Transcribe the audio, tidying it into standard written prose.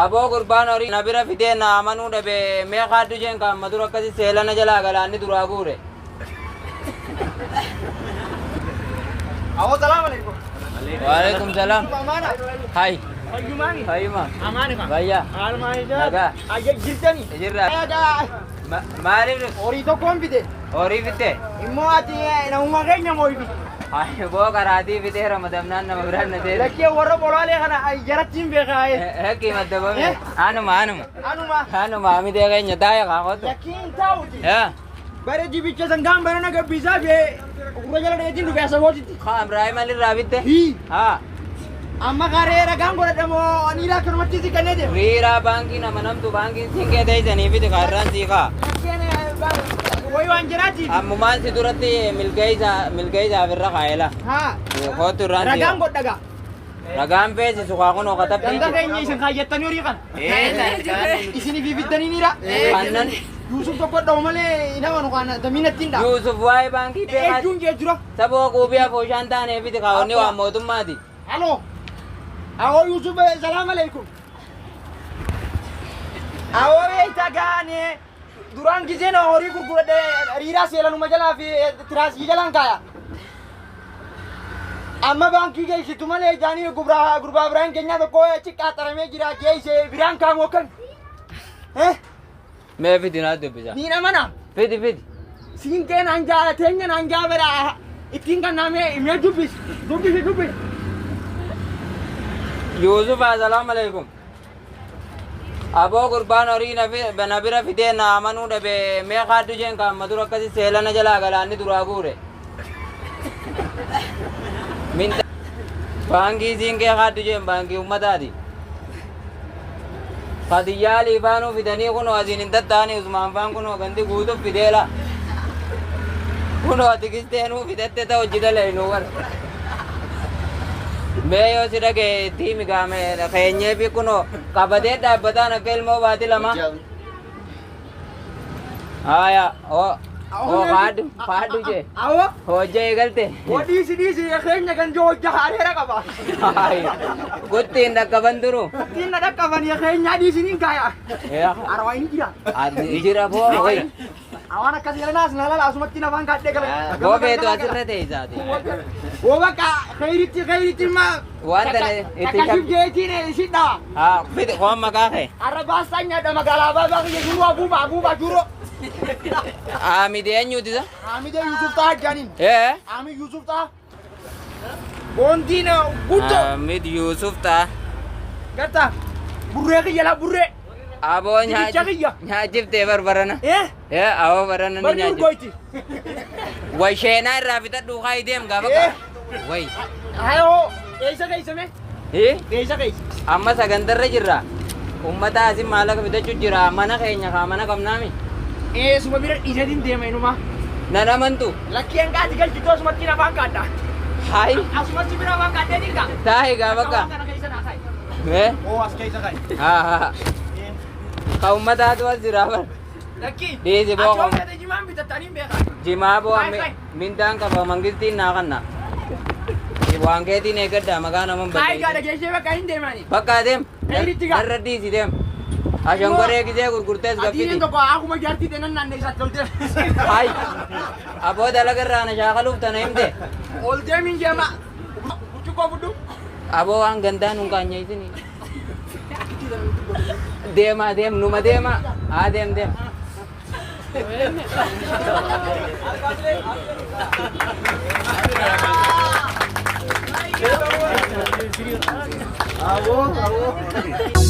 Aboo gurbaan horii na bira fidee na amanuu dhabe mee kaaddu jeen kan madura akkasi seelana jalaa galaanni duraa guure. Awwa salaam alaikum. Waalaikum salaam. Amana. Hai. Ayyumani. Hayyuma. Amani ka. Bayya. Almaani jaa. Nagaa. Ayya jirtani. Jirra. Ayya. Maaliif Horii tokkoon fide. horii fitte? Immoo ati namuma keenya horii fide. Hai boo karaatii fitee ramadamnaan nama biraan na seera. Lakkee warra bolaalee kana jarattiin beekaaye. Hekkii maddabame. Anuma. Anuma. Anuma amitee keenya taa'e kaawwatu. Lakkiin taa'uti. Yaa. Bare dibicha sangaan bare na gabbisaa bee gurra jala dheetiin dhufee asabootitti. Kaan Ibrahim alirraa bitte? Hii. Haa. Amma karee ragaan godhadhamoo aniidhaa akkanumatti si kennee deema. Riiraa baankii nama namtu baankiin siinqee teessanii fiti kaarraan siiqaa. Lakkeen wayi waan jiraatiif. Ammumaan si duratti milgeessaaf irra kaa'ela. Haa. Kootu irraan Ragaan godhagaa. Ragaan feesisu kaa kunoo katabbii. Ganda keenya isin kaayyattanii horii kan. Isiniif ibiddanii niidha. Kannan. Yusuf tokko dhawu malee nama kan daminattiin dha. Yuusuf waa'ee baankii beekaa. Ejjuun jee jira. Saboo quubii afooshaan taanee fiti kaawwanni waan mootummaati. Halo. Awo Yusuf salaam alaikum. Awo beektaa gaane duraan giseen horii gurguradhe riiraa seelanuma jalaa fi tiraasii jalaan kaaya. Amma baankii geessitu malee jaanii gurbaa biraan keenya tokko xiqqaaxaramee jira geesse biraan kaamoo kan. Mee fiti naa dubbisa. Ni namana. Fiti. Siinqee naan jaalateenya naan jaabera ittiin kan naamee mee dubbis. Yuusuf assalaamu alaikum. Aboo gurbaan horii na bira fidee na amanuu dhabe mee kaaddu jeen kan madura akkasi seelana jalaa galaanni duraa guure. Baankii siinqee kaaddu jeen baankii ummataati. Fadiyyaa liifaanuu fidanii kunoo asiin hin tattaanii Usmaan faan kunoo gandi guutuuf fideela. Kunoo ati kisteenuu fidatte ta'u hojii dalaynuu warra. Mee yoo si dhagee tiimi gaame keenyee fi kunoo qabatee dhaabbataan akka ilmoo baati lama. Haaya faaddu jee. Awo. Hojja eegalte. Dhiisi keenya kan joo hojja haareera qaba. Guttiin dhaqqaban turu. Ittiin na dhaqqaban keenya dhiisiniin kaaya. Arwaa inni jira. Jira boo hoy. Awaan akkas galanaas na lala asumatti nafaan kaadhee gala. Boo beetu asirra teessaati. Woo bakka khayritti ma. Wanta itti Akkasiif jeetiin isidha. haa fiti koon maqaa kee. Arra baasaan nyaadha magaalaa baabaa kiyya jiru abuubaa jiru. Haamid eenyuuti isa? Hamidee Yusuf ta'a jaaniin. Hamid Yusuf ta'a. Boontiin guddoo. Haamid Yuusuf ta'a. Garta burree kiyya laa burree. Aboo Dibicha kiyya. nyaachiftee barbarana. Aboo barana ni Barri nyaachif. urgoyti. Way sheenaa irraa fitadhu kaa ideem gaafa kaa. Way. Hayoo eessa geessame? Eessa geesse? Amma sagantarra jirra. Ummata asin maallaqa bitachuu jira. Mana keenya kaa mana qabnaami. Suma bira dhiisatiin deema inuma. Nan amantu. Lakkeen gaati galchitu asumatti nafaan kaadha. Hayi. Asumatti bira waan kaadhee dinka. Taahi gaafa kaa. Kana keessa naa kaayi. Oo as keessa kaayi. Haa. Ka ummataatu as jira bar. Lakki. Dhiisi boo. Achoon gate jimaan bitattanii beekaa. Jimaa boo Hai. mindaan qaba mangistiin naa kanna. Waan keetiin eeggaddaa maqaa naman Kaayi gaadha baddeessi. geessee bakka hin deemani. Bakka adeem. Eeyiritti gaa. Narra dhiisi deem. Ashangoree gisee gurgurtees Adiin gaffiti. tokko akkuma jaartii ta'e nan naannee isaatti ol deema. Hayi. Aboo dalagarraa na shaakaluuf tana himte. Ol deemiin jeema. Buccukoo fudhu. Aboo waan gandaan hun kaanyeessini. Deem numa deema. Haa deem. Awoo.